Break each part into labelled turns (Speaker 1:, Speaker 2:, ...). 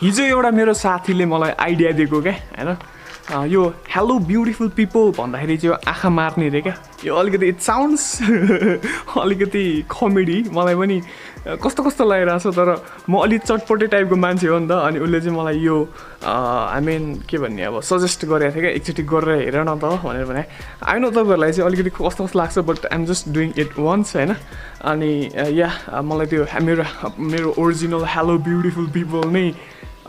Speaker 1: हिजो एउटा मेरो साथीले मलाई आइडिया दिएको क्या हैन यो हेलो ब्युटिफुल पिपल भन्दाखेरि चाहिँ आँखा मार्ने रे क्या यो अलिकति इट साउन्ड्स अलिकति कमेडी मलाई पनि कस्तो कस्तो लागिरहेछ तर म अलिक चटपटे टाइपको मान्छे हो नि त अनि उसले चाहिँ मलाई यो आई मिन के भन्ने अब सजेस्ट गरेको थियो क्या एकचोटि गरेर हेर न त भनेर भने आई नो तपाईँहरूलाई चाहिँ अलिकति कस्तो कस्तो लाग्छ but I'm just doing it once होइन अनि या मलाई त्यो मेरो ओरिजिनल हेलो ब्युटिफुल पिपल नै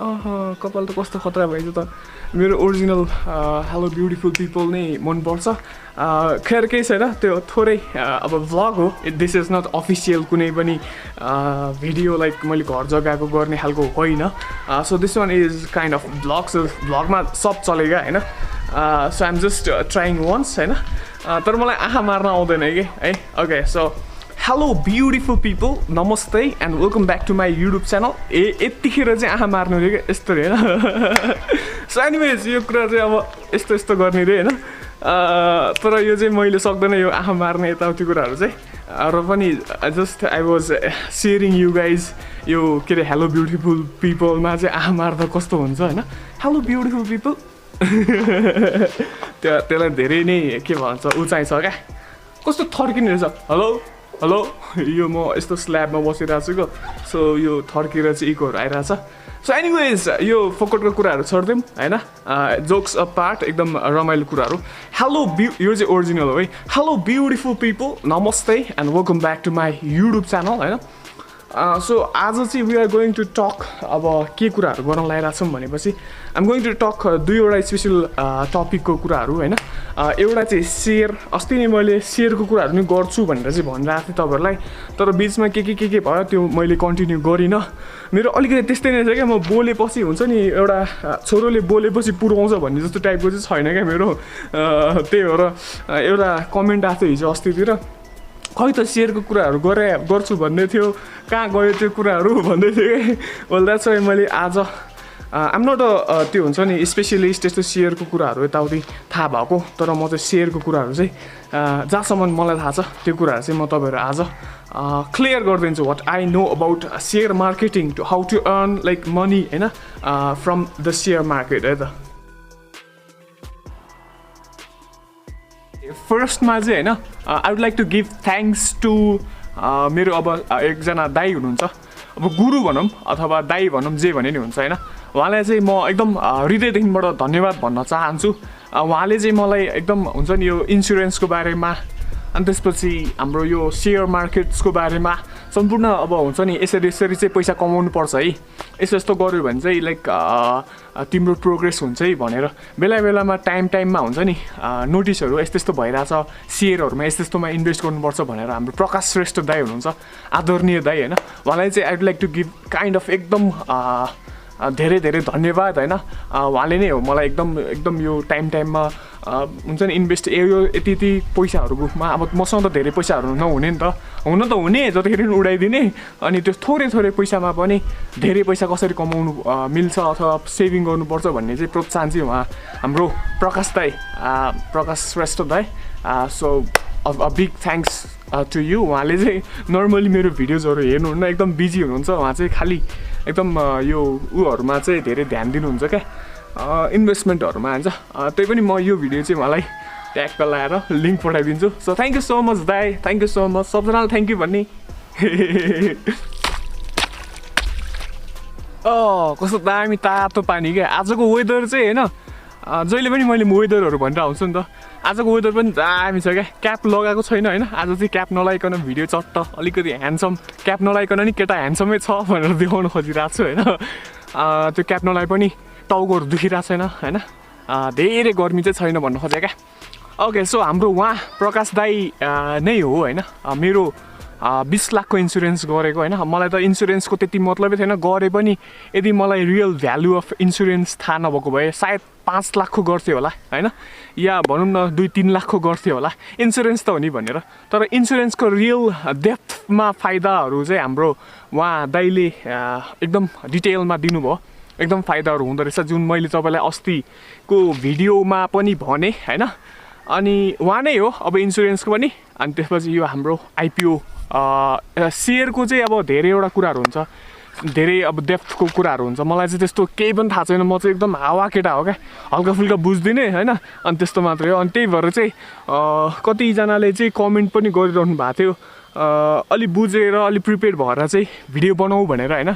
Speaker 1: कपाल त कस्तो खतरा भएछ त मेरो ओरिजिनल हेलो ब्युटिफुल पिपल नै मनपर्छ खैर केही छैन त्यो थोरै अब भ्लग हो दिस इज नट अफिसियल कुनै पनि भिडियो लाइक मैले घर जग्गाको गर्ने खालको होइन so this one is kind of भ्लगमा सब चलेगा होइन so I'm just trying once होइन तर मलाई आँखा मार्न आउँदैन कि है okay so hello beautiful people नमस्ते and welcome back to my YouTube channel यतिखेर चाहिँ आँखा मार्नु रे क्या यस्तो रे होइन सो एनिवेज यो कुरा चाहिँ अब यस्तो गर्ने रे होइन तर यो चाहिँ मैले सक्दैन यो आँखा मार्ने यताउति कुराहरू चाहिँ र पनि just I was sharing you guys यो के अरे हेलो ब्युटिफुल पिपलमा चाहिँ आँखा मार्दा कस्तो हुन्छ होइन हेलो ब्युटिफुल पिपल त्यसलाई धेरै नै के भन्छ उचाइ छ क्या कस्तो थर्किने रहेछ हेलो हेलो यो म यस्तो स्ल्याबमा बसिरहेको छु सो यो थर्केर चाहिँ इकोहरू आइरहेछ सो एनिवेज यो फोकटको कुराहरू छोडिदिउँ होइन जोक्स अ पार्ट एकदम रमाइलो कुराहरू हेलो यो चाहिँ ओरिजिनल हो है हेलो ब्युटिफुल पिपल नमस्ते and welcome back to my YouTube channel होइन सो आज चाहिँ we are going to talk अब के कुराहरू गर्न लागिरहेछौँ भनेपछि आइएम गोइङ टु टक दुईवटा स्पेसल टपिकको कुराहरू होइन एउटा चाहिँ सेयर अस्ति नै मैले सेयरको कुराहरू नि गर्छु भनेर चाहिँ भनिरहेको थिएँ तपाईँहरूलाई तर बिचमा के भयो त्यो मैले कन्टिन्यू गरिनँ मेरो अलिकति त्यस्तै नै छ क्या म बोलेपछि हुन्छ नि एउटा छोरोले बोलेपछि पुऱ्याउँछ भन्ने जस्तो टाइपको चाहिँ छैन क्या मेरो त्यही भएर एउटा कमेन्ट आएको थियो हिजो अस्तितिर खै त सेयरको कुराहरू गर्छु भन्दै थियो कहाँ गयो त्यो कुराहरू भन्दै थियो कि वेल द्याट्स वाइ मैले आज आइम नट त्यो हुन्छ नि स्पेसलिस्ट यस्तो सेयरको कुराहरू यताउति थाहा भएको तर म चाहिँ सेयरको कुराहरू चाहिँ जहाँसम्म मलाई थाहा छ त्यो कुराहरू चाहिँ म तपाईँहरू आज क्लियर गरिदिन्छु what I know about share marketing to how to earn like money होइन फ्रम द सेयर मार्केट है त फर्स्टमा चाहिँ होइन I would like to give thanks to मेरो अब एकजना दाइ हुनुहुन्छ अब गुरु भनौँ अथवा दाइ भनौँ जे भने नि हुन्छ होइन उहाँलाई चाहिँ म एकदम हृदयदेखिबाट धन्यवाद भन्न चाहन्छु उहाँले चाहिँ मलाई एकदम हुन्छ नि यो इन्सुरेन्सको बारेमा अनि त्यसपछि हाम्रो यो सेयर मार्केट्सको बारेमा सम्पूर्ण अब हुन्छ नि यसरी चाहिँ पैसा कमाउनु पर्छ है यस्तो गऱ्यो भने चाहिँ लाइक तिम्रो प्रोग्रेस हुन्छ है भनेर बेला टाइममा हुन्छ नि नोटिसहरू यस्तो भइरहेछ सेयरहरूमा यस्तोमा इन्भेस्ट गर्नुपर्छ भनेर हाम्रो प्रकाश श्रेष्ठ दाइ हुनुहुन्छ आदरणीय दाइ होइन उहाँलाई चाहिँ I would like to give kind of एकदम धेरै धन्यवाद होइन उहाँले नै हो मलाई एकदम यो टाइममा हुन्छ नि इन्भेस्ट यो यति पैसाहरूमा अब मसँग त धेरै पैसाहरू नहुने नि त हुने जतिखेर पनि उडाइदिने अनि त्यो थोरै पैसामा पनि धेरै पैसा कसरी कमाउनु मिल्छ अथवा सेभिङ गर्नुपर्छ भन्ने चाहिँ प्रोत्साहन चाहिँ उहाँ हाम्रो प्रकाश श्रेष्ठ दाइ so a big thanks to you उहाँले चाहिँ नर्मली मेरो भिडियोजहरू हेर्नुहुन्न एकदम बिजी हुनुहुन्छ उहाँ चाहिँ खालि एकदम यो उहरूमा चाहिँ धेरै ध्यान दिनुहुन्छ क्या इन्भेस्टमेन्टहरूमा हुन्छ त्यही पनि म यो भिडियो चाहिँ उहाँलाई ट्यागमा लगाएर लिङ्क पठाइदिन्छु so thank you so much दाइ थ्याङ्क यू सो मच सबजनालाई थ्याङ्क यू भन्ने कस्तो दामी तातो पानी क्या आजको वेदर चाहिँ होइन जहिले पनि मैले वेदरहरू भनेर आउँछु नि त आजको वेदर पनि दामी छ क्या क्याप लगाएको छैन होइन आज चाहिँ क्याप नलाइकन भिडियो चट्ट अलिकति ह्यान्डसम क्याप नलाइकन नि केटा ह्यान्डसमै छ भनेर देखाउन खोजिरहेको छु होइन त्यो क्याप नलाइ पनि टाउकोहरू दुखिरहेको छैन होइन धेरै गर्मी चाहिँ छैन भन्नु खोजेँ क्या ओके सो हाम्रो उहाँ प्रकाश दाइ नै हो होइन मेरो 20 लाखको इन्सुरेन्स गरेको होइन मलाई त इन्सुरेन्सको त्यति मतलबै थिएन गरे पनि यदि मलाई रियल भ्यालु अफ इन्सुरेन्स थाहा नभएको भए सायद 5 लाखको गर्थ्यो होला होइन या भनौँ न 2-3 लाखको गर्थ्यो होला इन्सुरेन्स त हो नि भनेर तर इन्सुरेन्सको रियल डेप्थमा फाइदाहरू चाहिँ हाम्रो उहाँ दाइले एकदम डिटेलमा दिनुभयो एकदम फाइदाहरू हुँदो रहेछ जुन मैले तपाईँलाई अस्तिको भिडियोमा पनि भने होइन अनि उहाँ नै हो अब इन्सुरेन्सको पनि अनि त्यसपछि यो हाम्रो आइपिओ सेयरको चाहिँ अब धेरैवटा कुराहरू हुन्छ धेरै अब डेप्थको कुराहरू हुन्छ मलाई चाहिँ त्यस्तो केही पनि थाहा छैन म चाहिँ एकदम हावा केटा हो क्या हल्का फुल्का बुझ्दिनँ होइन अनि त्यस्तो मात्रै हो अनि त्यही भएर चाहिँ कतिजनाले चाहिँ कमेन्ट पनि गरिरहनु भएको थियो अलि बुझेर अलि प्रिपेयर भएर चाहिँ भिडियो बनाऊ भनेर होइन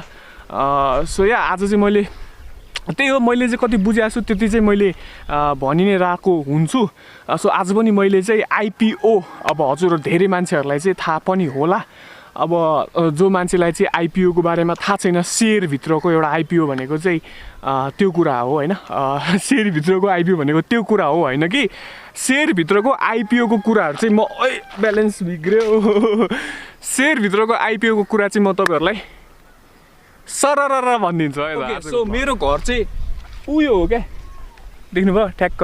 Speaker 1: सो या आज चाहिँ मैले त्यही हो मैले चाहिँ कति बुझेको छु त्यति चाहिँ मैले भनि नै रहेको हुन्छु सो आज पनि मैले चाहिँ आइपिओ अब हजुर धेरै मान्छेहरूलाई चाहिँ थाहा पनि होला अब जो मान्छेलाई चाहिँ आइपिओको बारेमा थाहा छैन सेयरभित्रको एउटा आइपिओ भनेको चाहिँ त्यो कुरा हो होइन सेयरभित्रको आइपिओ भनेको त्यो कुरा हो होइन कि सेयरभित्रको आइपिओको कुराहरू चाहिँ म ब्यालेन्स बिग्रियो सेयरभित्रको आइपिओको कुरा चाहिँ म तपाईँहरूलाई सरर भनिदिन्छु है सो मेरो घर चाहिँ उयो हो क्या देख्नुभयो ठ्याक्क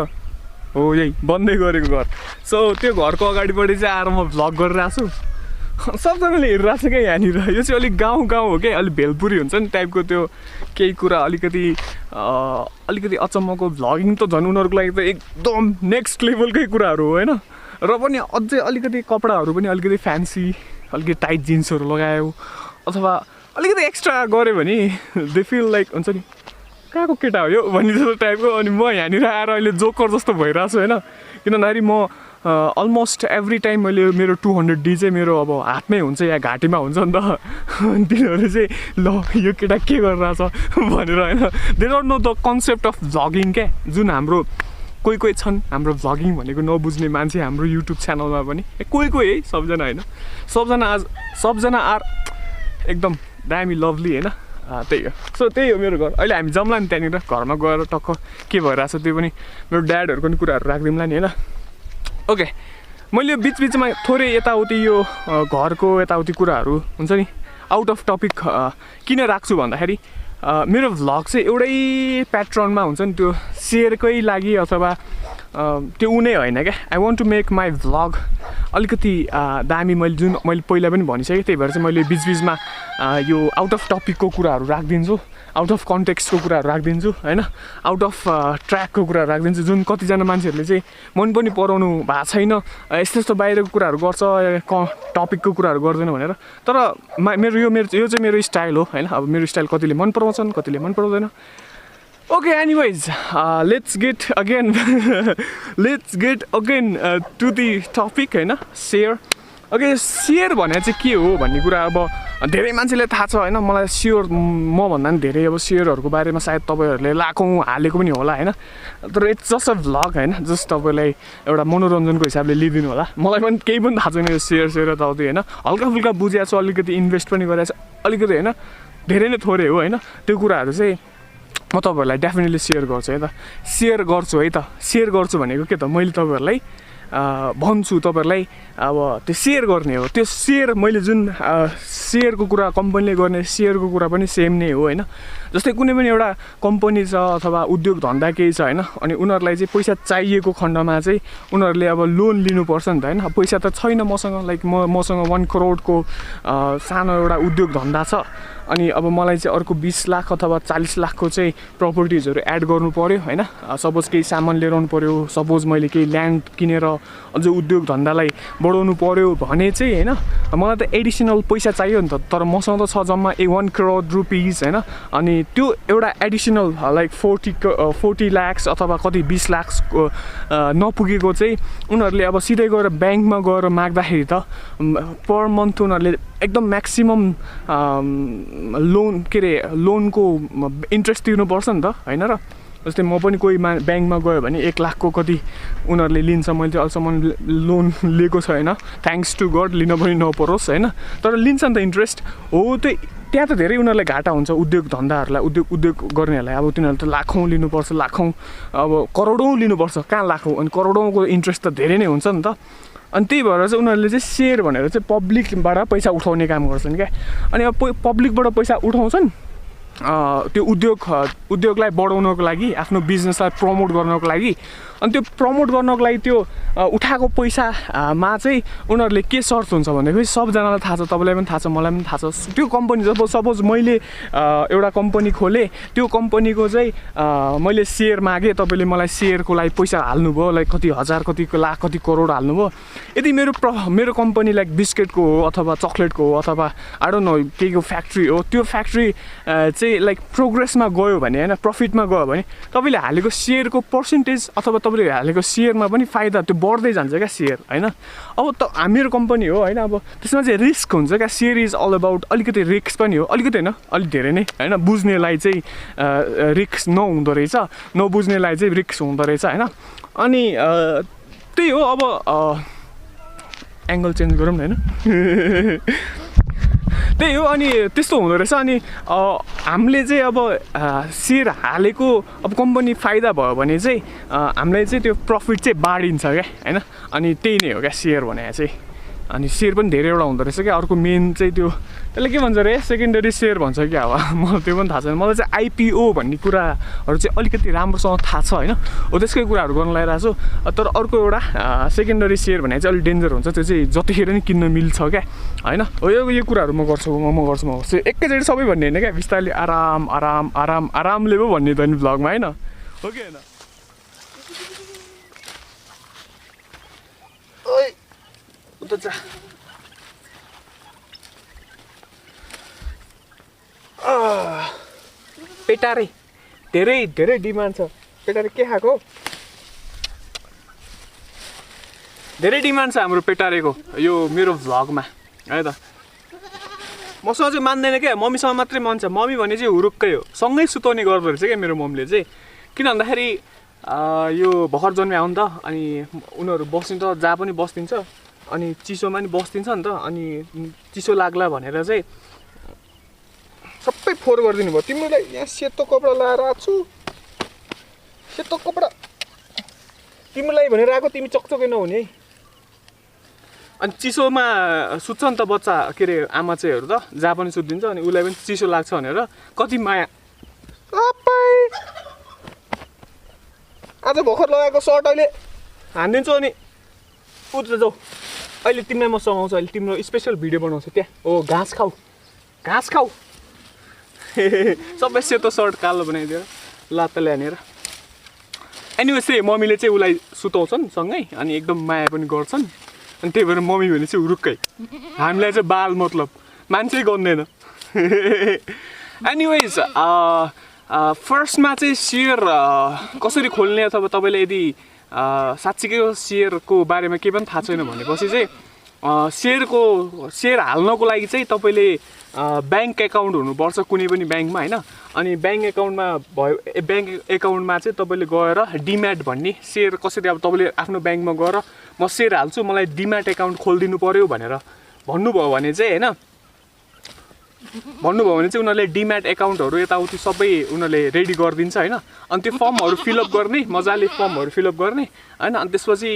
Speaker 1: हो यही बन्दै गरेको घर सो त्यो घरको अगाडिपट्टि चाहिँ आएर म भ्लग गरिरहेको छु सबजनाले हेरिरहेको छ क्या यहाँनिर यो चाहिँ अलिक गाउँ हो क्या अलिक भेलपुरी हुन्छ नि टाइपको त्यो केही कुरा अलिकति अचम्मको भ्लगिङ त झन् उनीहरूको लागि त एकदम नेक्स्ट लेभलकै कुराहरू हो होइन र पनि अझै अलिकति कपडाहरू पनि अलिकति फ्यान्सी अलिकति टाइट जिन्सहरू लगायो अथवा अलिकति एक्स्ट्रा गऱ्यो भने दे फिल लाइक हुन्छ नि कहाँको केटा हो यो भन्ने जस्तो टाइपको अनि म यहाँनिर आएर अहिले जोकर जस्तो भइरहेको छु होइन किनभने म अलमोस्ट एभ्री टाइम मैले मेरो 200D चाहिँ मेरो अब हातमै हुन्छ या घाँटीमा हुन्छ नि त तिनीहरू चाहिँ ल यो केटा के गरिरहेछ भनेर होइन they don't know the concept of vlogging क्या जुन हाम्रो कोही छन् हाम्रो भ्लगिङ भनेको नबुझ्ने मान्छे हाम्रो युट्युब च्यानलमा पनि कोही है सबजना होइन सबजना आर एकदम दामी लभली होइन त्यही हो सो त्यही हो मेरो घर अहिले हामी जम्ला नि त्यहाँनिर घरमा गएर टक्क के भइरहेछ त्यो पनि मेरो ड्याडहरूको पनि कुराहरू राखिदिउँला नि होइन ओके मैले बिचबिचमा थोरै यताउति यो घरको यताउति कुराहरू हुन्छ नि आउट अफ टपिक किन राख्छु भन्दाखेरि मेरो भ्लग चाहिँ एउटै प्याट्रनमा हुन्छ नि त्यो सेयरकै लागि अथवा त्यो उनै होइन क्या I want to make my vlog अलिकति दामी मैले पहिला पनि भनिसकेँ त्यही भएर चाहिँ मैले बिचबिचमा यो आउट अफ टपिकको कुराहरू राखिदिन्छु आउट अफ कन्टेक्स्टको कुराहरू राखिदिन्छु होइन आउट अफ ट्र्याकको कुराहरू राखिदिन्छु जुन कतिजना मान्छेहरूले चाहिँ मन पनि पराउनु भएको छैन यस्तो बाहिरको कुराहरू गर्छ टपिकको कुराहरू गर्दैन भनेर तर यो चाहिँ मेरो स्टाइल हो होइन अब मेरो स्टाइल कतिले मन पराउँछन् कतिले मन पराउँदैन okay anyways let's get again to the topic होइन सेयर ओके सेयर भने चाहिँ के हो भन्ने कुरा अब धेरै मान्छेले थाहा छ होइन मलाई सेयर मभन्दा पनि धेरै अब सेयरहरूको बारेमा सायद तपाईँहरूले लाखौँ हालेको पनि होला होइन तर इट्स जस्ट अ भ्लग होइन जस्ट तपाईँलाई एउटा मनोरञ्जनको हिसाबले लिइदिनु होला मलाई पनि केही पनि थाहा छैन यो सेयर यताउति होइन हल्का फुल्का बुझिएको छु अलिकति इन्भेस्ट पनि गरेको छु अलिकति होइन धेरै नै थोरै हो होइन त्यो कुराहरू चाहिँ म तपाईँहरूलाई डेफिनेटली सेयर गर्छु है त सेयर गर्छु भनेको के त मैले तपाईँहरूलाई भन्छु तपाईँहरूलाई अब त्यो सेयर गर्ने हो त्यो सेयर मैले जुन सेयरको कुरा कम्पनीले गर्ने सेयरको कुरा पनि सेम नै हो होइन जस्तै कुनै पनि एउटा कम्पनी छ अथवा उद्योग धन्दा केही छ होइन अनि उनीहरूलाई चाहिँ पैसा चाहिएको खण्डमा चाहिँ उनीहरूले अब लोन लिनुपर्छ नि त होइन पैसा त छैन मसँग लाइक मसँग 1 करोडको सानो एउटा उद्योग धन्दा छ अनि अब मलाई चाहिँ अर्को 20 लाख अथवा 40 लाखको चाहिँ प्रपर्टिजहरू एड गर्नु पऱ्यो होइन सपोज केही सामान लिएर आउनु पऱ्यो सपोज मैले केही ल्यान्ड किनेर अझ उद्योग धन्दालाई बढाउनु पऱ्यो भने चाहिँ होइन मलाई त एडिसनल पैसा चाहियो नि त तर मसँग त छ जम्मा 1 करोड रुपिस होइन अनि त्यो एउटा एडिसनल लाइक 40 लाख्स अथवा कति 20 लाख्सको नपुगेको चाहिँ उनीहरूले अब सिधै गएर ब्याङ्कमा गएर माग्दाखेरि त पर मन्थ उनीहरूले एकदम म्याक्सिमम लोनको इन्ट्रेस्ट तिर्नुपर्छ नि त होइन र जस्तै म पनि कोही ब्याङ्कमा गयो भने 1 लाखको कति उनीहरूले लिन्छ मैले चाहिँ अहिलेसम्म लोन लिएको छैन थ्याङ्क्स टु गड लिन पनि नपरोस् होइन तर लिन्छ नि त इन्ट्रेस्ट हो त्यहाँ त धेरै उनीहरूलाई घाटा हुन्छ उद्योग धन्दाहरूलाई उद्योग गर्नेहरूलाई अब तिनीहरूले त लाखौँ लिनुपर्छ लाखौँ अब करोडौँ लिनुपर्छ कहाँ लाखौँ अनि करोडौँको इन्ट्रेस्ट त धेरै नै हुन्छ नि त अनि त्यही भएर चाहिँ उनीहरूले चाहिँ सेयर भनेर चाहिँ पब्लिकबाट पैसा उठाउने काम गर्छन् क्या अनि अब पब्लिकबाट पैसा उठाउँछन् त्यो उद्योगलाई बढाउनको लागि आफ्नो बिजनेसलाई प्रमोट गर्नको लागि अनि त्यो प्रमोट गर्नको लागि त्यो उठाएको पैसामा चाहिँ उनीहरूले के सर्त हुन्छ भनेदेखि सबजनालाई थाहा छ, तपाईँलाई पनि थाहा छ, मलाई पनि थाहा छ। त्यो कम्पनी जब सपोज मैले एउटा कम्पनी खोलेँ, त्यो कम्पनीको चाहिँ मैले सेयर मागेँ, तपाईँले मलाई सेयरको लागि पैसा हाल्नुभयो, लाइक कति हजार, कति लाख, कति करोड हाल्नुभयो। यदि मेरो कम्पनी लाइक बिस्किटको हो अथवा चक्लेटको हो अथवा आई डोन्ट नो केहीको फ्याक्ट्री हो, त्यो फ्याक्ट्री चाहिँ लाइक प्रोग्रेसमा गयो भने होइन, प्रफिटमा गयो भने तपाईँले हालेको सेयरको पर्सेन्टेज अथवा तपाईँले हालेको सेयरमा पनि फाइदा त्यो बढ्दै जान्छ क्या सेयर होइन। अब त मेरो कम्पनी हो होइन, अब त्यसमा चाहिँ रिस्क हुन्छ क्या। सेयर इज अल अबाउट अलिकति रिस्क पनि हो, अलिकति होइन अलिक धेरै नै होइन। बुझ्नेलाई चाहिँ रिस्क नहुँदो रहेछ, नबुझ्नेलाई चाहिँ रिस्क हुँदो रहेछ होइन। अनि त्यही हो। अब एङ्गल चेन्ज गरौँ न होइन। त्यही हो। अनि त्यस्तो हुँदो रहेछ। अनि हामीले चाहिँ अब सेयर हालेको अब कम्पनी फाइदा भयो भने चाहिँ हामीलाई चाहिँ त्यो प्रफिट चाहिँ बाढिन्छ क्या होइन। अनि त्यही नै हो क्या सेयर भने चाहिँ। अनि सेयर पनि धेरैवटा हुँदो रहेछ क्या। अर्को मेन चाहिँ त्यो त्यसले के भन्छ अरे, सेकेन्डरी सेयर भन्छ क्या अब, मलाई त्यो पनि थाहा छैन। मलाई चाहिँ आइपिओ भन्ने कुराहरू चाहिँ अलिकति राम्रोसँग थाहा छ होइन, हो त्यसकै कुराहरू गर्न लागिरहेको छु। तर अर्को एउटा सेकेन्डरी सेयर भने चाहिँ अलिक डेन्जर हुन्छ, त्यो चाहिँ जतिखेर नि किन्न मिल्छ क्या होइन। हो यो कुराहरू म गर्छु एकैचोटि सबै भन्ने होइन क्या, बिस्तारै आरामले पो भन्ने त नि भ्लगमा होइन, हो कि होइन। उता जा पेटारे धेरै डिमान्ड छ। पेटारे के खाएको? धेरै डिमान्ड छ हाम्रो पेटारेको यो मेरो भ्लगमा है त। मसँग चाहिँ मान्दैन क्या, मम्मीसँग मात्रै मान्छ। मम्मी भने चाहिँ हुरुक्कै हो, सँगै सुताउने गर्दो रहेछ क्या मेरो मम्मीले चाहिँ। किन भन्दाखेरि यो भर्खर जन्मे हो नि त, अनि उनीहरू बस्दिन्छ, जहाँ पनि बस्दिन्छ, अनि चिसोमा नि बस्दिन्छ नि त। अनि चिसो लाग्ला भनेर चाहिँ सबै फोहोर गरिदिनु भयो। तिमीलाई यहाँ सेतो कपडा लाएर आएको छु, सेतो कपडा तिमीलाई भनेर आएको, तिमी चकचकै नहुने है। अनि चिसोमा सुत्छ नि त बच्चा, के अरे आमा चाहिँहरू त जहाँ पनि सुत्दिन्छ। अनि उसलाई पनि चिसो लाग्छ भनेर कति माया। आज भर्खर लगाएको सर्ट अहिले हानिदिन्छु। अनि उता जाऊ, अहिले तिमीलाई म सँगाउँछु, अहिले तिम्रो स्पेसल भिडियो बनाउँछु। त्यहाँ हो घाँस खाऊ सबै सेतो सर्ट कालो बनाइदिएर लात्ताले हानेर। एनिवेज चाहिँ मम्मीले चाहिँ उसलाई सुताउँछन् सँगै, अनि एकदम माया पनि गर्छन्। अनि त्यही भएर मम्मी भने चाहिँ हुरुक्कै, हामीलाई चाहिँ बाल मतलब मान्छे गर्दैन। एनिवेज फर्स्टमा चाहिँ सेयर कसरी खोल्ने, अथवा तपाईँले यदि साँच्चीकै सेयरको बारेमा केही पनि थाहा छैन भनेपछि चाहिँ सेयर हाल्नको लागि चाहिँ तपाईँले ब्याङ्क एकाउन्ट हुनुपर्छ कुनै पनि ब्याङ्कमा होइन। अनि ब्याङ्क एकाउन्टमा चाहिँ तपाईँले गएर डिम्याट भन्ने सेयर कसरी, अब तपाईँले आफ्नो ब्याङ्कमा गएर म सेयर हाल्छु, मलाई डिम्याट एकाउन्ट खोलिदिनु पऱ्यो भनेर भन्नुभयो भने चाहिँ होइन, उनीहरूले डिम्याट एकाउन्टहरू यताउति सबै उनीहरूले रेडी गरिदिन्छ होइन। अनि त्यो फर्महरू फिलअप गर्ने, मजाले फर्महरू फिलअप गर्ने होइन। अनि त्यसपछि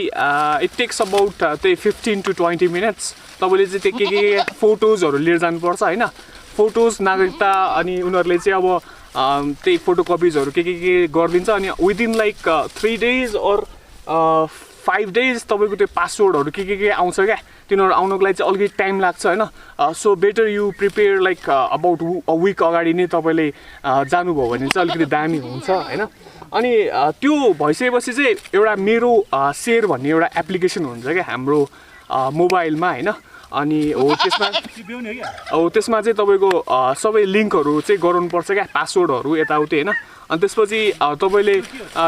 Speaker 1: इट टेक्स अबाउट त्यही 15 to 20 मिनट्स। तपाईँले चाहिँ त्यो के फोटोजहरू लिएर जानुपर्छ होइन, फोटोज, नागरिकता। अनि उनीहरूले चाहिँ अब त्यही फोटोकपिजहरू के गरिदिन्छ। अनि within like 3 days or 5 days तपाईँको त्यो पासवर्डहरू के आउँछ क्या, तिनीहरू आउनको लागि चाहिँ अलिकति टाइम लाग्छ होइन। So better you prepare like about a week अगाडि नै तपाईँले जानुभयो भने चाहिँ अलिकति दामी हुन्छ होइन। अनि त्यो भइसकेपछि चाहिँ एउटा मेरो सेयर भन्ने एउटा एप्लिकेसन हुन्छ क्या हाम्रो मोबाइलमा होइन। अनि त्यसमा चाहिँ तपाईँको सबै लिङ्कहरू चाहिँ गराउनुपर्छ क्या, पासवर्डहरू यताउति होइन। अनि त्यसपछि तपाईँले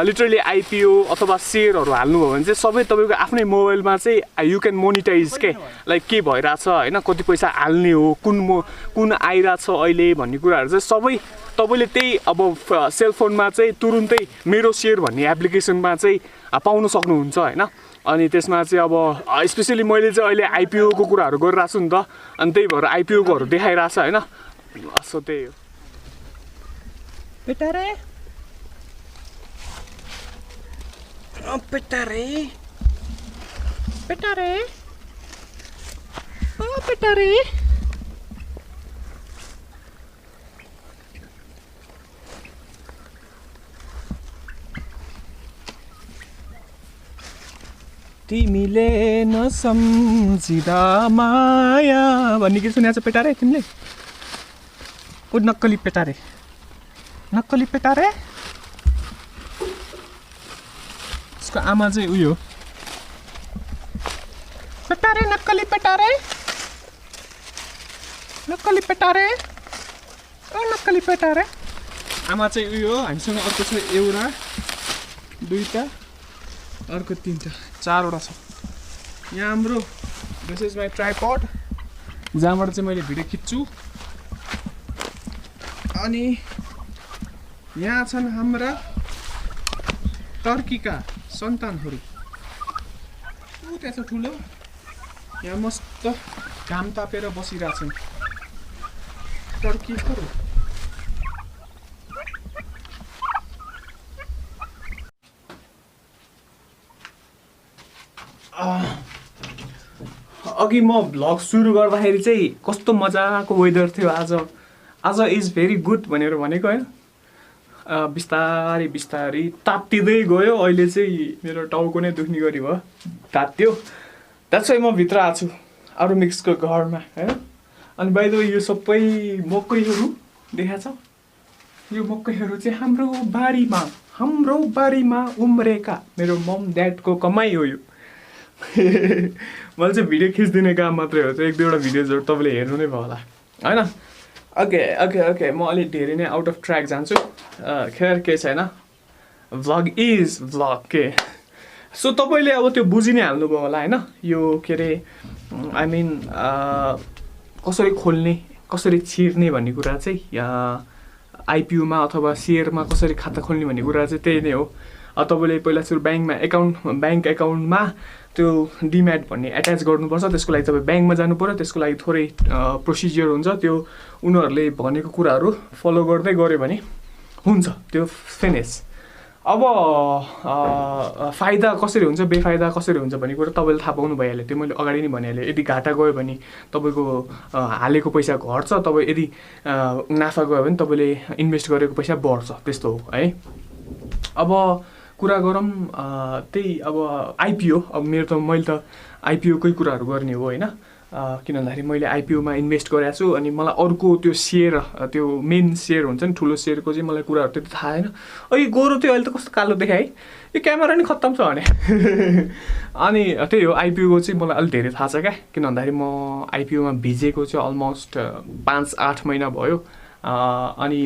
Speaker 1: लिटरली आइपिओ अथवा सेयरहरू हाल्नुभयो भने चाहिँ सबै तपाईँको आफ्नै मोबाइलमा चाहिँ यु क्यान मोनिटाइज के, लाइक के भइरहेछ होइन, कति पैसा हाल्ने हो, कुन आइरहेछ अहिले भन्ने कुराहरू चाहिँ सबै तपाईँले त्यही अब सेलफोनमा चाहिँ तुरुन्तै मेरो सेयर भन्ने एप्लिकेसनमा चाहिँ पाउन सक्नुहुन्छ होइन। अनि त्यसमा चाहिँ अब स्पेसली मैले चाहिँ अहिले आइपिओको कुराहरू गरिरहेको छु नि त, अनि त्यही भएर आइपिओकोहरू देखाइरहेछ होइन। सो त्यही हो। पेटारे तिमीले नसम्झिदा माया भन्ने गीत सुनेको छ पेटारे तिमीले? ओ नक्कली पेटारे उसको आमा चाहिँ उयो पेटारे नक्कली पेटारे आमा चाहिँ उयो हामीसँग अर्को छ एउटा दुईटा अर्को तीनटा चारवटा छ यहाँ हाम्रो दिस इज माई ट्राइपड जहाँबाट चाहिँ मैले भिडियो खिच्छु अनि यहाँ छन् हाम्रा टर्कीका सन्तानहरू त्यहाँ छ ठुलो यहाँ मस्त घाम तापेर बसिरहेछन् टर्कीहरू अघि म भ्लग सुरु गर्दाखेरि चाहिँ कस्तो मजाको वेदर थियो आज इज भेरी गुड भनेर भनेको होइन बिस्तारै तात्तिँदै गयो अहिले चाहिँ मेरो टाउको नै दुख्ने गरी भयो तात्यो द्याट्स वाइ म भित्र आएको छु अरू मिक्सको घरमा होइन अनि बाइ द वे यो सबै मकैहरू देखाएको छ यो मकैहरू चाहिँ हाम्रो बारीमा उम्रेका मेरो मम ड्याडको कमाइ हो यो मैले चाहिँ भिडियो खिचिदिने काम मात्रै हो एक दुईवटा भिडियोजहरू तपाईँले हेर्नु नै भयो होला होइन ओके म अलिक धेरै नै आउट अफ ट्र्याक जान्छु खेर केही छैन भ्लग इज भ्लग के सो तपाईँले अब त्यो बुझि नै हाल्नुभयो होला होइन यो के अरे आई मिन कसरी खोल्ने कसरी छिर्ने भन्ने कुरा चाहिँ आइपिओमा अथवा सेयरमा कसरी खाता खोल्ने भन्ने कुरा चाहिँ त्यही नै हो तपाईँले पहिला सुरु ब्याङ्क एकाउन्टमा त्यो डिम्याट भन्ने एट्याच गर्नुपर्छ त्यसको लागि तपाईँ ब्याङ्कमा जानु पर्यो त्यसको लागि थोरै प्रोसिजियर हुन्छ त्यो उनीहरूले भनेको कुराहरू फलो गर्दै गऱ्यो भने हुन्छ त्यो फिनिस अब फाइदा कसरी हुन्छ बेफाइदा कसरी हुन्छ भन्ने कुरा तपाईँले थाहा पाउनु भइहाल्यो त्यो मैले अगाडि नै भनिहालेँ यदि घाटा गयो भने तपाईँको हालेको पैसा घट्छ तपाईँ यदि नाफा गयो भने तपाईँले इन्भेस्ट गरेको पैसा बढ्छ त्यस्तो हो है अब कुरा गरौँ त्यही अब आइपिओ अब मैले त आइपिओकै कुराहरू गर्ने हो होइन किन भन्दाखेरि मैले आइपिओमा इन्भेस्ट गरेको छु अनि मलाई अर्को त्यो सेयर त्यो मेन सेयर हुन्छ नि ठुलो सेयरको चाहिँ मलाई कुराहरू त्यति थाहा छैन गोरु त्यो अहिले त कस्तो कालो देखाएँ यो क्यामेरा नि खत्तम छ भने अनि त्यही हो आइपिओको चाहिँ मलाई अलिक धेरै थाहा छ क्या किन भन्दाखेरि म आइपिओमा भिजेको चाहिँ अलमोस्ट 5-8 महिना भयो अनि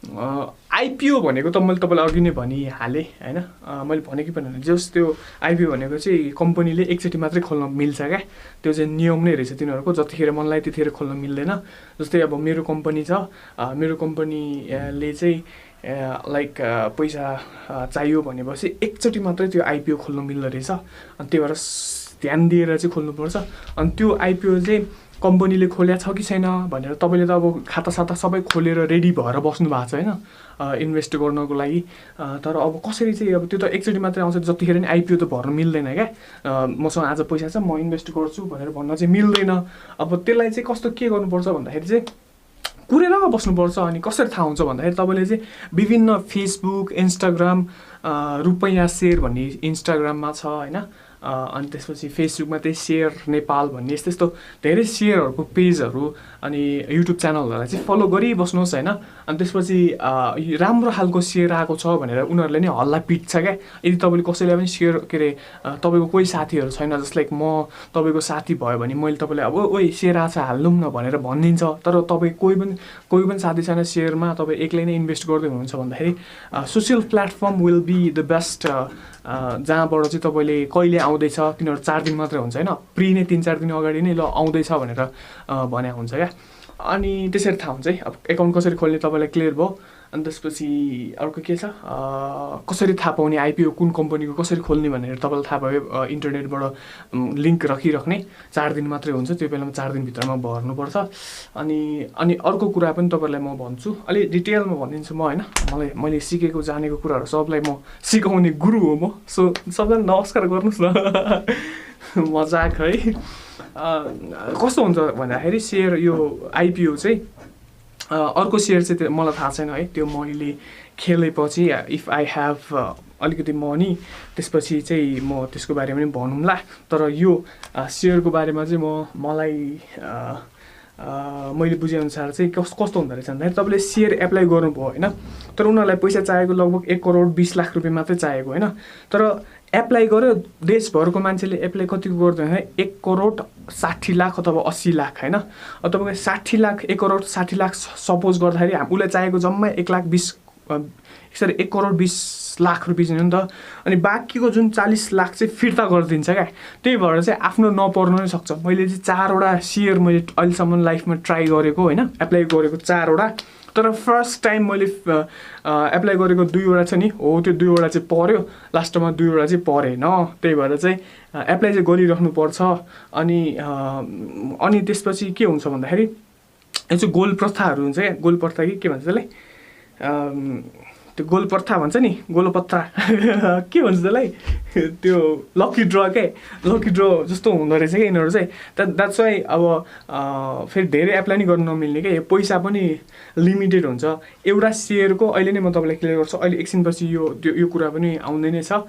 Speaker 1: आइपिओ भनेको त मैले तपाईँलाई अघि नै भनिहालेँ होइन मैले भनेको पनि जस त्यो आइपिओ भनेको चाहिँ कम्पनीले एकचोटि मात्रै खोल्न मिल्छ क्या त्यो चाहिँ नियम नै रहेछ तिनीहरूको जतिखेर मनलाई त्यतिखेर खोल्न मिल्दैन जस्तै अब मेरो कम्पनी छ मेरो कम्पनीले चाहिँ लाइक पैसा चाहियो भनेपछि एकचोटि मात्रै त्यो आइपिओ खोल्न मिल्दो रहेछ अनि त्यही भएर ध्यान दिएर चाहिँ खोल्नुपर्छ अनि त्यो आइपिओ चाहिँ कम्पनीले खोल्या छ कि छैन भनेर तपाईँले त अब खाता सबै खोलेर रेडी भएर बस्नु भएको छ होइन इन्भेस्ट गर्नको लागि तर अब कसरी चाहिँ अब त्यो त एकचोटि मात्रै आउँछ जतिखेर नि आइपिओ त भर्नु मिल्दैन क्या मसँग आज पैसा छ म इन्भेस्ट गर्छु भनेर भन्न चाहिँ मिल्दैन अब त्यसलाई चाहिँ कस्तो के गर्नुपर्छ भन्दाखेरि चाहिँ कुरेर बस्नुपर्छ अनि कसरी थाहा हुन्छ भन्दाखेरि तपाईँले चाहिँ विभिन्न फेसबुक इन्स्टाग्राम रुपैयाँ सेयर भन्ने इन्स्टाग्राममा छ होइन अनि त्यसपछि फेसबुकमा त्यही सेयर नेपाल भन्ने यस्तो यस्तो धेरै सेयरहरूको पेजहरू अनि युट्युब च्यानलहरूलाई चाहिँ फलो गरिबस्नुहोस् होइन अनि त्यसपछि राम्रो खालको सेयर आएको छ भनेर उनीहरूले नै हल्ला पिट्छ क्या यदि तपाईँले कसैलाई पनि सेयर के अरे तपाईँको कोही साथीहरू छैन जस्ट लाइक म तपाईँको साथी भयो भने मैले तपाईँलाई अब ओइ सेयर आछ हाल्नु न भनेर भनिदिन्छ तर तपाईँ कोही पनि साथी छैन सेयरमा तपाईँ एक्लै नै इन्भेस्ट गर्दै हुनुहुन्छ भन्दाखेरि social platform will be the best जहाँबाट चाहिँ तपाईँले कहिले आउँदैछ तिनीहरू 4 दिन मात्रै हुन्छ होइन प्री नै 3-4 दिन अगाडि नै ल आउँदैछ भनेर भने हुन्छ क्या अनि त्यसरी थाहा हुन्छ है अब एकाउन्ट कसरी खोल्ने तपाईँलाई क्लियर भयो अनि त्यसपछि अर्को के छ कसरी थाहा पाउने आइपिओ कुन कम्पनीको कसरी खोल्ने भनेर तपाईँलाई थाहा भयो इन्टरनेटबाट लिङ्क राखिराख्ने 4 दिन मात्रै हुन्छ त्यो बेलामा 4 दिनभित्रमा भर्नुपर्छ अनि अर्को कुरा पनि तपाईँलाई म भन्छु अलि डिटेलमा भनिदिन्छु म होइन मैले सिकेको जानेको कुराहरू सबलाई म सिकाउने गुरु हो म सो सबैलाई नमस्कार गर्नुहोस् न मजाक है कस्तो हुन्छ भन्दाखेरि सेयर यो आइपिओ चाहिँ अर्को सेयर चाहिँ त्यो मलाई थाहा छैन है त्यो मैले खेलेपछि इफ आई हेभ अलिकति मनी त्यसपछि चाहिँ म त्यसको बारेमा पनि भनौँला। तर यो सेयरको बारेमा चाहिँ मलाई मैले बुझेअनुसार चाहिँ कस्तो हुँदो रहेछ भन्दाखेरि तपाईँले सेयर एप्लाई गर्नुभयो होइन, तर उनीहरूलाई पैसा चाहिएको लगभग 1 करोड 20 लाख रुपियाँ मात्रै चाहिएको होइन। तर एप्लाई गर्यो देशभरको मान्छेले एप्लाई कतिको गर्दैन भने 1 करोड 60 लाख अथवा 80 लाख होइन। अब तपाईँको 60 लाख 1 करोड 60 लाख सपोज गर्दाखेरि उसलाई चाहिएको जम्मै 1 करोड 20 लाख रुपियाँ चाहिँ हो नि त। अनि बाँकीको जुन 40 लाख चाहिँ फिर्ता गरिदिन्छ क्या। त्यही भएर चाहिँ आफ्नो नपर्नु नै सक्छ। मैले चाहिँ 4वटा सेयर मैले अहिलेसम्म लाइफमा ट्राई गरेको होइन, एप्लाई गरेको 4वटा। तर फर्स्ट टाइम मैले एप्लाई गरेको 2वटा छ नि, हो त्यो 2वटा चाहिँ पर्यो, लास्टमा 2वटा चाहिँ परेन। त्यही भएर चाहिँ एप्लाई चाहिँ गरिराख्नुपर्छ। अनि त्यसपछि के हुन्छ भन्दाखेरि यो चाहिँ गोल प्रथाहरू हुन्छ क्या। गोल प्रथा के भन्छ त्यसलाई, त्यो गोल प्रथा भन्छ नि, गोलपत्रा के भन्छ त्यसलाई, त्यो लकी ड्र क्या, लकी ड्र जस्तो हुँदो रहेछ क्या यिनीहरू चाहिँ। द्याट्स वाइ अब फेरि धेरै एप्लाई नै गर्नु नमिल्ने क्या, पैसा पनि लिमिटेड हुन्छ। एउटा सेयरको अहिले नै म तपाईँलाई क्लियर गर्छु, अहिले एकछिनपछि यो कुरा पनि आउँदै नै छ।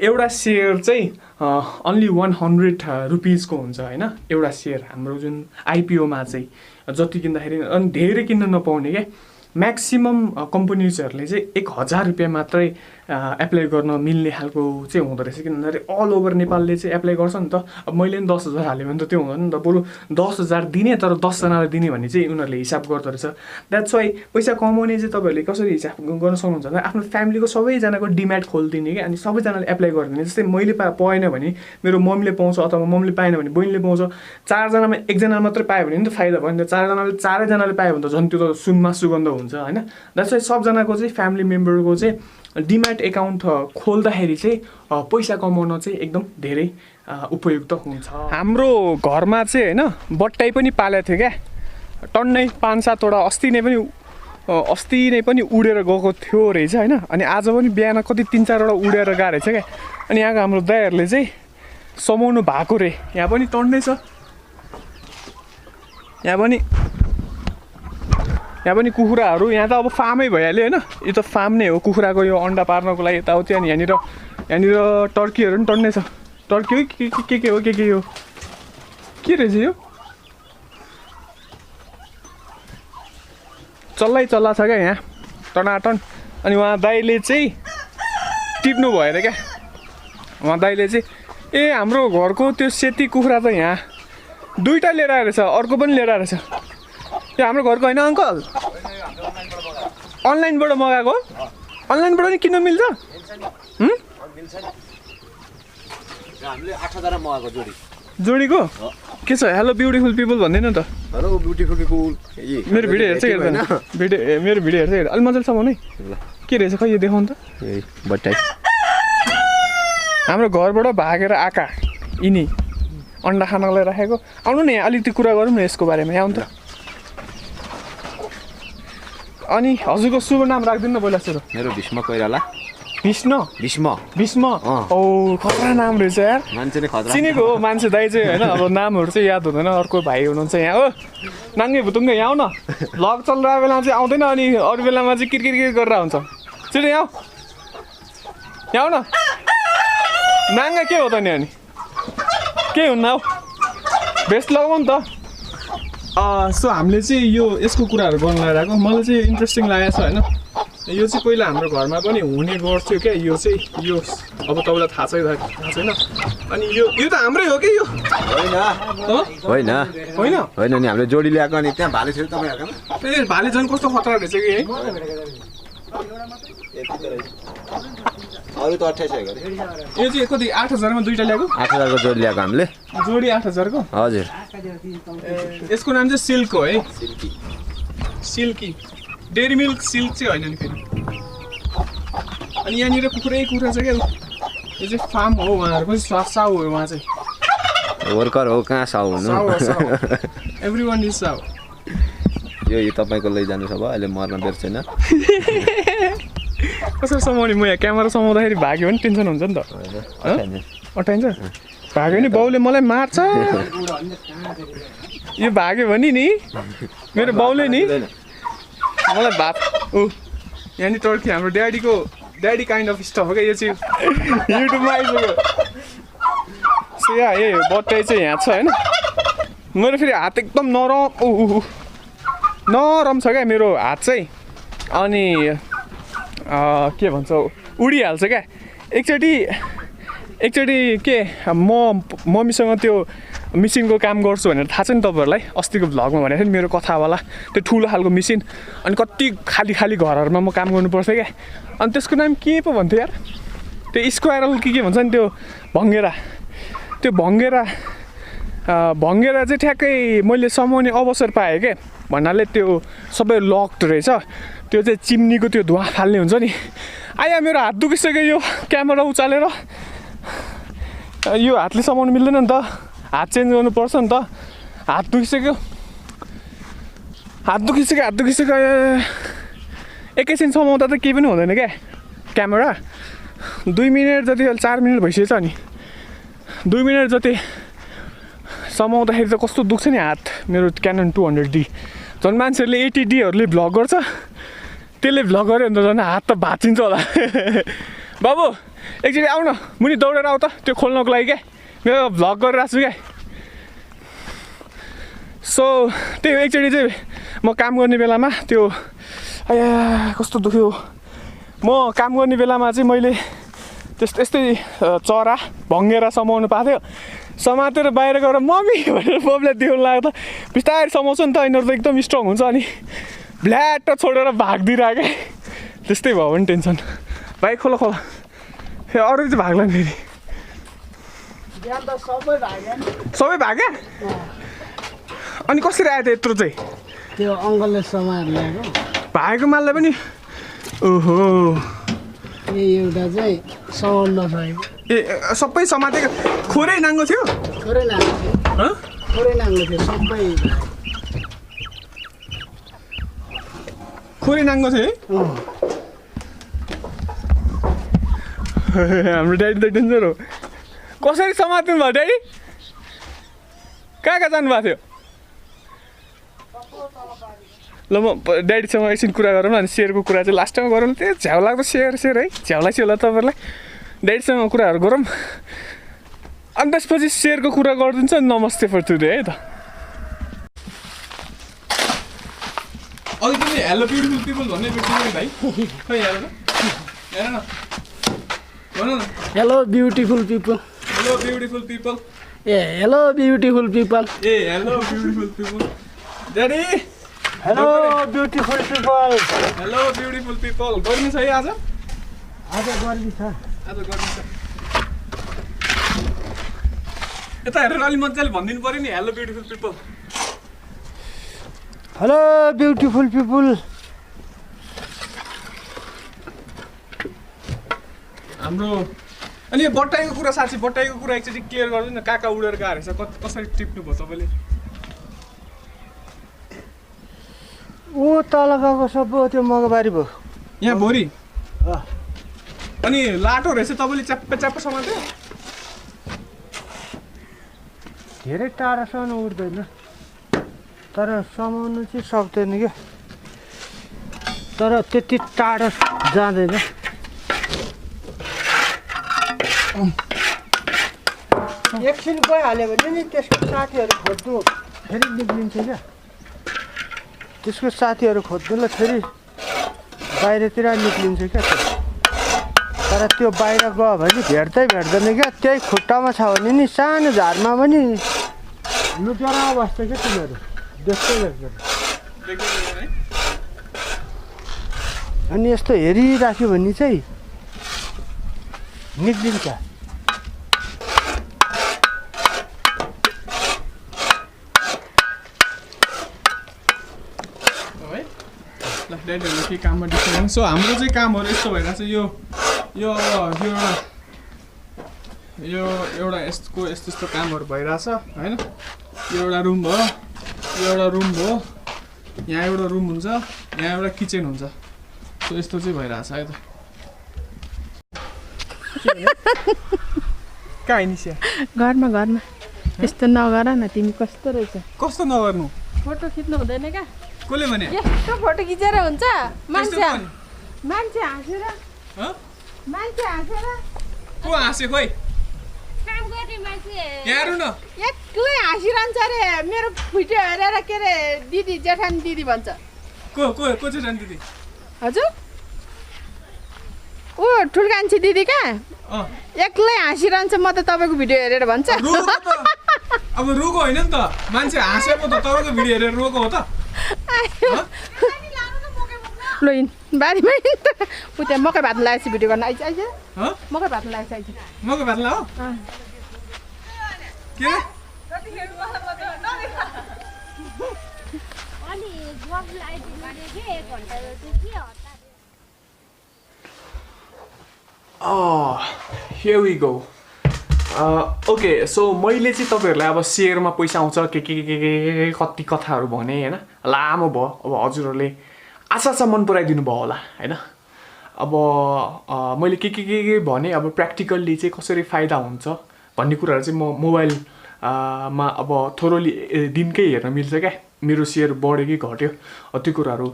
Speaker 1: एउटा सेयर चाहिँ अन्ली 100 रुपिजको हुन्छ होइन। एउटा सेयर हाम्रो जुन आइपिओमा चाहिँ जति किन्दाखेरि, अनि धेरै किन्न नपाउने क्या। म्याक्सिमम कम्पनीजहरूले चाहिँ 1000 रुपियाँ मात्रै एप्लाई गर्न मिल्ने खालको चाहिँ हुँदो रहेछ। किन भन्दाखेरि अल ओभर नेपालले चाहिँ एप्लाई गर्छ नि त। अब मैले नि 10,000 हालेँ भने त त्यो हुँदैन नि त, बरु 10,000 दिने तर 10 जनालाई दिने भन्ने चाहिँ उनीहरूले हिसाब गर्दो रहेछ। द्याट्स वाइ पैसा कमाउने चाहिँ तपाईँहरूले कसरी हिसाब गर्न सक्नुहुन्छ भने आफ्नो फ्यामिलीको सबैजनाको डिम्याट खोलिदिने क्या। अनि सबैजनाले एप्लाई गरिदिने। जस्तै मैले पाएन भने मेरो मम्मीले पाउँछ, अथवा मम्मीले पाएन भने बहिनीले पाउँछ। 4 जनामा 1 जना मात्रै पायो भने नि त फाइदा भयो नि त। 4 जनाले पायो भने त झन् त्यो त सुनमा सुगन्ध हुन्छ होइन। द्याट्स वाइ सबजनाको चाहिँ फ्यामिली मेम्बरको चाहिँ डिम्याट एकाउन्ट खोल्दाखेरि चाहिँ पैसा कमाउन चाहिँ एकदम धेरै उपयुक्त हुन्छ। हाम्रो घरमा चाहिँ होइन बट्टाइ पनि पालेको थियो क्या, टन्नै 5-7वटा अस्ति नै पनि उडेर गएको थियो रहेछ होइन। अनि आज पनि बिहान कति 3-4वटा उडेर गएको रहेछ क्या। अनि यहाँको हाम्रो दाइहरूले चाहिँ समाउनु भएको रे। यहाँ पनि टन्नै छ, यहाँ पनि कुखुराहरू। यहाँ त अब फार्मै भइहाल्यो होइन, यो त फार्म नै हो कुखुराको। यो अन्डा पार्नको लागि यताउति। अनि यहाँनिर टर्कीहरू पनि टन्नै छ। टर्की हो के हो के रहेछ यो, चल्ला छ क्या यहाँ टनाटन। अनि उहाँ दाइले चाहिँ टिप्नु भएर क्या, उहाँ दाइले चाहिँ हाम्रो घरको त्यो सेती कुखुरा त यहाँ 2टा लिएर आएर छ, अर्को पनि लिएर आएर छ। यो हाम्रो घरको होइन अङ्कल, अनलाइनबाट मगाएको? अनलाइनबाट नि किन्न मिल्छ? जोडीको के छ? हेलो ब्युटिफुल पिपल भन्दैन त?
Speaker 2: Hello beautiful people.
Speaker 1: मेरो भिडियो हेर्छ हेर्दैन? मेरो भिडियो हेर्छ अलि मजाले समाउनु है। के रहेछ खै यो देखाउनु त।
Speaker 2: बट्टाइ
Speaker 1: हाम्रो घरबाट भागेर आका यिनी अन्डा खानको लागि राखेको। आउनु न यहाँ अलिकति कुरा गरौँ न यसको बारेमा, यहाँ आउनु त। अनि हजुरको शुभ नाम राखिदिनु न पहिला सुरु।
Speaker 2: मेरो भीष्म कोइराला।
Speaker 1: भीष्म ओ खतरा नाम रहेछ यार।
Speaker 2: मान्छे नै खतरा
Speaker 1: चिनेको हो मान्छे दाइ चाहिँ होइन। अब नामहरू चाहिँ याद हुँदैन। अर्को भाइ हुनुहुन्छ यहाँ हो, नाङ्गे भुतुङ्गे यहाँ आउ न। भ्लग चलिरहेको बेलामा चाहिँ आउँदैन, अनि अरू बेलामा चाहिँ किरकिर गरेर आउँछ। छिटो यहाँ आउ न। नाङ्गा के हो त नि? अनि के हुन्न हौ, बेस्ट लगाऊ नि त। सो हामीले चाहिँ यसको कुराहरू गर्नु लगाएको मलाई चाहिँ इन्ट्रेस्टिङ लागेको छ होइन। यो चाहिँ पहिला हाम्रो घरमा पनि हुने गर्थ्यो क्या। यो अब तपाईँलाई थाहा छैन। अनि यो त हाम्रै हो कि? यो
Speaker 2: होइन नि, हामीले जोडी ल्याएको। अनि त्यहाँ भाले थियो तपाईँहरूकोमा?
Speaker 1: ए भाले झन् कस्तो खतरा रहेछ कि है।
Speaker 2: अरू त 28,000 गरे।
Speaker 1: यो चाहिँ कति 8,000मा 2टा ल्याएको?
Speaker 2: 8,000 को जोडी ल्याएको हामीले।
Speaker 1: जोडी 8,000 को?
Speaker 2: हजुर।
Speaker 1: यसको नाम चाहिँ सिल्क हो है। सिल्की डेरी मिल्क सिल्क चाहिँ होइन नि फेरि। अनि यहाँनिर कुखुरै कुखुरा छ क्या। यो चाहिँ फार्म हो उहाँहरूको, साउ हो उहाँ चाहिँ।
Speaker 2: वर्कर हो, कहाँ साउ हुनु।
Speaker 1: एभ्रिवान इज साउ।
Speaker 2: यो तपाईँको लैजानु छ भयो, अहिले मर्न बेर छैन।
Speaker 1: कसरी समाउने? म यहाँ क्यामेरा समाउँदाखेरि भाग्यो भने टेन्सन हुन्छ नि त। अटाइन्छ भाग्यो भने बाउले मलाई मार्छ। यो भाग्यो भने नि मेरो बाउले नि मलाई भात। यहाँ नि टर्की हाम्रो ड्याडीको ड्याडी काइन्ड अफ स्टफ हो क्या यो चाहिँ युट्युबमा आइसक्यो सो या ए बट्टाइ चाहिँ यहाँ छ होइन मेरो फेरि हात एकदम नरम छ क्या मेरो हात चाहिँ अनि के भन्छ उडिहाल्छ क्या एकचोटि के म मम्मीसँग त्यो मिसिनको काम गर्छु भनेर थाहा छ नि तपाईँहरूलाई अस्तिको भ्लगमा भनेको थिएँ नि मेरो कथावाला त्यो ठुलो खालको मिसिन अनि कति खाली घरहरूमा म काम गर्नुपर्छ क्या अनि त्यसको नाम के पो भन्थ्यो यार त्यो स्क्वायरल के भन्छ नि त्यो भङ्गेरा चाहिँ ठ्याक्कै मैले समाउने अवसर पाएँ क्या भन्नाले त्यो सबै लक्ड रहेछ त्यो चाहिँ चिम्नीको त्यो धुवा फाल्ने हुन्छ नि आया मेरो हात दुखिसक्यो यो क्यामेरा उचालेर यो हातले समाउनु मिल्दैन नि त हात चेन्ज गर्नुपर्छ नि त हात दुखिसक्यो एकैछिन समाउँदा त केही पनि हुँदैन क्या क्यामेरा 2 मिनट जति 4 मिनट भइसकेछ नि 2 मिनट जति समाउँदाखेरि त कस्तो दुख्छ नि हात मेरो क्यानन 200D झन् मान्छेहरूले 80Dहरूले भ्लग गर्छ त्यसले भ्लग गऱ्यो भने त झन् हात त भाँचिन्छ होला बाबु एकचोटि आऊ न मुनि दौडेर आऊ त त्यो खोल्नको लागि क्या मेरो भ्लग गरिरहेको छु क्या सो त्यो एकचोटि चाहिँ म काम गर्ने बेलामा त्यो आया कस्तो दुख्यो म काम गर्ने बेलामा चाहिँ मैले यस्तै चरा भङ्गेरा समाउनु पाएको थियो समातेर बाहिर गएर मम्मी भनेर मम्मीलाई देखाउनु लाग्यो त बिस्तारै समाउँछ नि त यिनीहरू त एकदम स्ट्रङ हुन्छ अनि भ्ल्याट छोडेर भागिदिरहेको क्या त्यस्तै भयो भने टेन्सन बाइक खोला फेरि अरू चाहिँ भाग्ला नि फेरि सबै भाग्यो अनि कसरी आयो त यत्रो चाहिँ
Speaker 3: त्यो अङ्कलले समाएर ल्याएको
Speaker 1: भागेको माललाई पनि ओहो
Speaker 3: एउटा चाहिँ समाउन नसकेको
Speaker 1: ए सबै समातेको खोरै नाङ्गो थियो
Speaker 3: थोरै नाङ्गो थियो सबै
Speaker 1: खोरै नाङ्गो थियो है हाम्रो ड्याडी त डेन्जर हो कसरी समात्नु भयो ड्याडी कहाँ जानुभएको थियो ल म ड्याडीसँग एकछिन कुरा गरौँ न अनि सेयरको कुरा चाहिँ लास्ट टाइममा गरौँ त्यो झ्याउ लाग्दो सेयर है झ्याउलाई चाहिँ होला तपाईँहरूलाई ड्याडीसँग कुराहरू गरौँ अनि त्यसपछि सेयरको कुरा गरिदिन्छ नि नमस्ते फर टुडे है त अघि पनि हेलो ब्युटिफुल पिपल भन्ने बिर्सिनु भाइ खै हेर न भन न
Speaker 3: हेलो ब्युटिफुल पिपल
Speaker 1: ए hello beautiful people daddy
Speaker 3: hello beautiful
Speaker 1: people गर्मी छ है आज
Speaker 3: गर्मी छ
Speaker 1: यता हेरेर अलि मजाले भनिदिनु पऱ्यो नि hello beautiful people
Speaker 3: hello beautiful people
Speaker 1: हाम्रो अनि यो बट्टाइको कुरा साँच्ची बट्टाइको कुरा एकचोटि क्लियर गर्नु न कहाँ उडेर गएको रहेछ कसरी टिप्नु भयो तपाईँले
Speaker 3: ऊ तल गएको सबै त्यो मगबारी भयो
Speaker 1: यहाँ भोरि अनि लाटो रहेछ तपाईँले च्याप्प समात्यो
Speaker 3: धेरै टाढासम्म उठ्दैन तर समाउनु चाहिँ सक्दैन क्या तर त्यति टाढा जाँदैन एकछिन गइहाल्यो भने नि त्यसको साथीहरू खोज्नु फेरि निक्लिन्छ क्या त्यसको साथीहरू खोज्नुलाई फेरि बाहिरतिर निक्लिन्छ क्या तर त्यो बाहिर गयो भने भेट्दैन क्या त्यही खुट्टामा छ भने नि सानो झारमा पनि लुकेर बस्छ क्या तिनीहरू देख्दै देख्दैन अनि यस्तो हेरिराख्यो भने चाहिँ निक्लिन्छ
Speaker 1: के काममा डिस्टर्ब सो हाम्रो चाहिँ कामहरू यस्तो भइरहेको छ यो एउटा यस्तो कामहरू भइरहेछ होइन यो एउटा रुम भयो यहाँ एउटा रुम हुन्छ यहाँ एउटा किचन हुन्छ सो यस्तो चाहिँ भइरहेछ है त कहाँ निस्या
Speaker 4: घरमा यस्तो नगर न तिमी कस्तो रहेछ
Speaker 1: कस्तो नगर्नु
Speaker 4: फोटो खिच्नु हुँदैन क्या
Speaker 1: कसले भने
Speaker 4: यस्तो फोटो खिचेर हुन्छ मान्छे हाँसेर मान्छे हाँसेर
Speaker 1: को हाँसे खोइ
Speaker 5: काम गर्ने मान्छे
Speaker 1: यहाँ हेर्नु न
Speaker 4: एक्लै हाँसिरहन्छ अरे मेरो भिडियो हेरेर के अरे दिदी जेठानी दिदी भन्छ
Speaker 1: को चाहिँ जान्छ दिदी
Speaker 4: हजुर ऊ ठुल्कान्छी दिदी कहाँ एक्लै हाँसिरहन्छ म त तपाईँको भिडियो हेरेर भन्छ
Speaker 1: अब रोको होइन नि त मान्छे हाँसेको त तपाईँको भिडियो हेरेर रोको हो त
Speaker 4: ल हिँड बारीमा हिँड ऊ त्यहाँ मकै भात लगाएपछि भिडियो गर्न आइज आइज मकै भात लगाएछ आइज
Speaker 1: मकै भात ला हो के
Speaker 5: अनि जब लगाइदिनु के 1 घन्टा जति के हतार
Speaker 1: here we go okay so मैले चाहिँ तपाईँहरूलाई अब सेयरमा पैसा आउँछ के कति कथाहरू भने होइन लामो भयो अब हजुरहरूले आशा मन पराइदिनु भयो होला होइन अब मैले के भने अब प्र्याक्टिकल्ली चाहिँ कसरी फाइदा हुन्छ भन्ने कुराहरू चाहिँ म मोबाइलमा अब थोरोली दिनकै हेर्न मिल्छ क्या मेरो सेयर बढ्यो कि घट्यो त्यो कुराहरू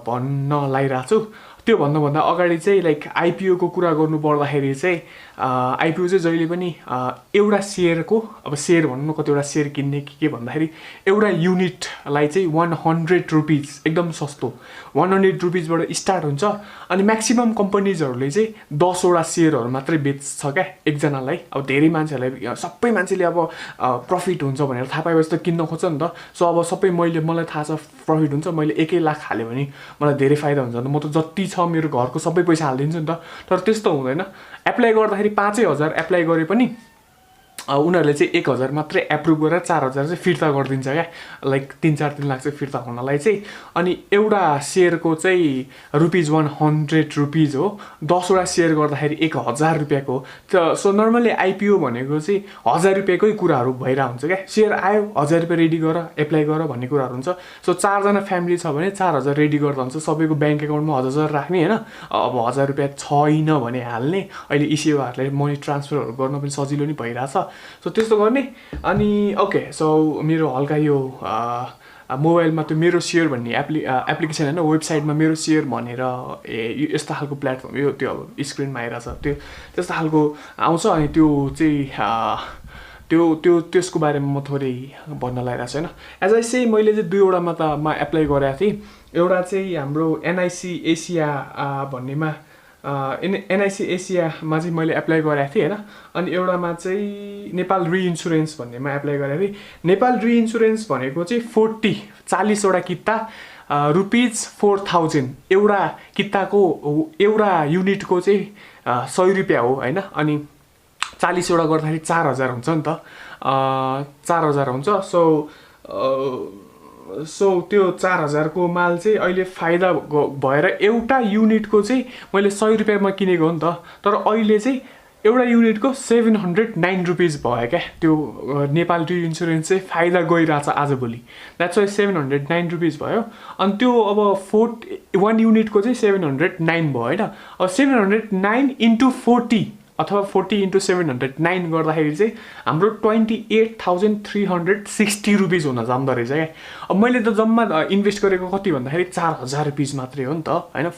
Speaker 1: भन्न लागिरहेको छु त्यो भन्नुभन्दा अगाडि चाहिँ लाइक आइपिओको कुरा गर्नु पर्दाखेरि चाहिँ आइपिओ चाहिँ जहिले पनि एउटा सेयरको अब सेयर भनौँ न कतिवटा सेयर किन्ने के भन्दाखेरि एउटा युनिटलाई चाहिँ 100 रुपिज एकदम सस्तो 100 रुपिजबाट स्टार्ट हुन्छ अनि म्याक्सिमम् कम्पनीजहरूले चाहिँ 10वटा सेयरहरू मात्रै बेच्छ क्या एकजनालाई अब धेरै मान्छेहरूलाई सबै मान्छेले अब प्रफिट हुन्छ भनेर थाहा पाएपछि त किन्न खोज्छ नि त सो अब सबै मलाई थाहा छ प्रफिट हुन्छ मैले 1 लाख हाल्यो भने मलाई धेरै फाइदा हुन्छ नि त म त जति छ मेरो घरको सबै पैसा हालिदिन्छु नि त तर त्यस्तो हुँदैन एप्लाई गर्दाखेरि 5,000 एप्लाई गरे पनि उनीहरूले चाहिँ 1,000 मात्रै एप्रुभ गरेर 4,000 चाहिँ फिर्ता गरिदिन्छ क्या लाइक 3-4 लाख चाहिँ फिर्ता हुनलाई चाहिँ अनि एउटा सेयरको चाहिँ ₹100 रुपिज हो 10वटा सेयर गर्दाखेरि 1,000 रुपियाँको हो सो नर्मली आइपिओ भनेको चाहिँ 1,000 रुपियाँकै कुराहरू भइरहेको हुन्छ क्या सेयर आयो 1,000 रुपियाँ रेडी गर एप्लाई गर भन्ने कुराहरू हुन्छ सो 4 जना फ्यामिली छ भने 4,000 रेडी गर्दा हुन्छ सबैको ब्याङ्क एकाउन्टमा 1,000 राख्ने होइन अब 1,000 रुपियाँ छैन भने हाल्ने अहिले इसिओहरूले मनी ट्रान्सफरहरू गर्न पनि सजिलो नै भइरहेछ सो त्यस्तो गर्ने अनि ओके सो मेरो हल्का यो मोबाइलमा त्यो मेरो सेयर भन्ने एप्लिकेसन होइन वेबसाइटमा मेरो सेयर भनेर यस्तो खालको प्लेटफर्म यो त्यो अब स्क्रिनमा आइरहेछ त्यो त्यस्तो खालको आउँछ अनि त्यो चाहिँ त्यसको बारेमा म थोरै भन्न लागिरहेको छु होइन एज आई से मैले चाहिँ 2वटामा त एप्लाई गरेको थिएँ एउटा चाहिँ हाम्रो एनआइसी एसिया भन्नेमा एनआइसी एसियामा चाहिँ मैले एप्लाई गरेको थिएँ होइन अनि एउटामा चाहिँ नेपाल रिइन्सुरेन्स भन्नेमा एप्लाई गरेको थिएँ नेपाल रिइन्सुरेन्स भनेको चाहिँ 40वटा किता ₹4,000 एउटा किताको एउटा युनिटको चाहिँ 100 रुपियाँ हो होइन अनि 40वटा गर्दाखेरि 4,000 हुन्छ नि त 4,000 हुन्छ सो त्यो 4,000 को माल चाहिँ अहिले फाइदा भएर एउटा युनिटको चाहिँ मैले 100 रुपियाँमा किनेको हो नि त तर अहिले चाहिँ एउटा युनिटको 709 रुपिज भयो क्या त्यो नेपाल रिइन्सुरेन्स चाहिँ फाइदा गइरहेछ आजभोलि द्याट्स वाइ 709 रुपिज भयो अनि त्यो अब 1 युनिटको चाहिँ 709 भयो होइन अब 709 इन्टु 40 अथवा 40 इन्टु 709 गर्दाखेरि चाहिँ हाम्रो 28,360 रुपिज हुन जाँदो रहेछ क्या अब मैले त जम्मा इन्भेस्ट गरेको कति भन्दाखेरि 4,000 रुपिज मात्रै हो नि त होइन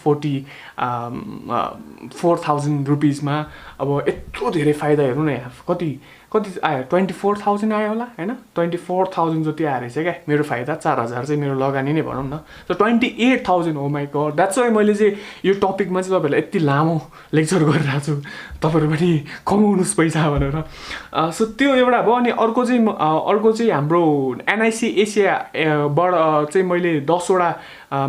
Speaker 1: 4,000 रुपिजमा अब यत्रो धेरै फाइदा हेर्नु न यहाँ कति आयो 24,000 आयो होला होइन 24,000 जति आएर रहेछ क्या मेरो फाइदा 4,000 चाहिँ मेरो लगानी नै भनौँ न सो 28,000 हो माई गड द्याट्स वाइ मैले चाहिँ यो टपिकमा चाहिँ तपाईँहरूलाई यति लामो लेक्चर गरिरहेको छु तपाईँहरू पनि कमाउनुहोस् पैसा भनेर सो त्यो एउटा भयो अनि अर्को चाहिँ हाम्रो एनआइसी एसियाबाट चाहिँ मैले 10वटा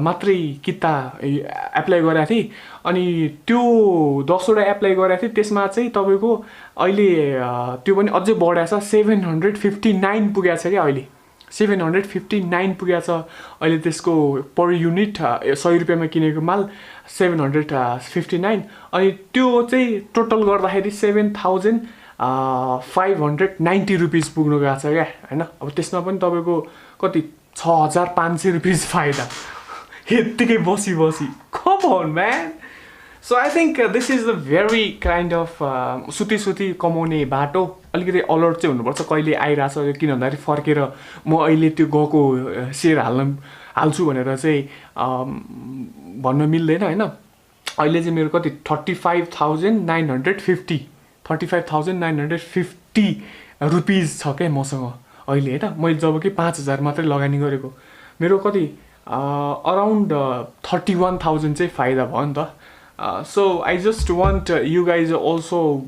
Speaker 1: मात्रै किता एप्लाई गरेको थिएँ अनि त्यो 10वटा एप्लाई गरेको थिएँ त्यसमा चाहिँ तपाईँको अहिले त्यो पनि अझै बढाएको छ 759 पुगेको छ क्या अहिले 759 पुगेको छ अहिले त्यसको पर युनिट 100 रुपियाँमा किनेको माल 759 अनि त्यो चाहिँ टोटल गर्दाखेरि 7,590 रुपिज पुग्नु गएको छ क्या होइन अब त्यसमा पनि तपाईँको कति 6,500 रुपिज फाइदा यत्तिकै बसी come on man so I think this is the very kind of सुती कमाउने बाटो अलिकति अलर्ट चाहिँ हुनुपर्छ कहिले आइरहेछ किन भन्दाखेरि फर्केर म अहिले त्यो गएको सेयर हाल्छु भनेर चाहिँ भन्न मिल्दैन होइन अहिले चाहिँ मेरो कति 35,950 रुपिज छ क्या मसँग अहिले होइन। मैले जब कि 5,000 मात्रै लगानी गरेको, मेरो कति अराउन्ड 31,000 चाहिँ फाइदा भयो नि त। So I just want you guys also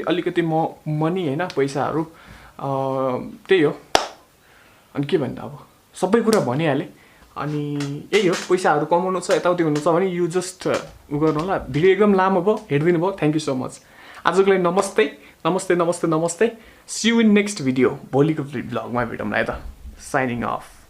Speaker 1: अलिकति मनी होइन, पैसाहरू त्यही हो। अनि के भन्दा अब सबै कुरा भनिहालेँ। अनि यही हो, पैसाहरू कमाउनु छ यताउति हुनु छ भने यु जस्ट उ गर्नु होला। भिडियो एकदम लामो भयो, हेरिदिनु भयो, थ्याङ्क यू सो मच। आजको लागि नमस्ते नमस्ते नमस्ते नमस्ते। See you in next video. भोलिको भ्लगमा भेटौँला है त। Signing of.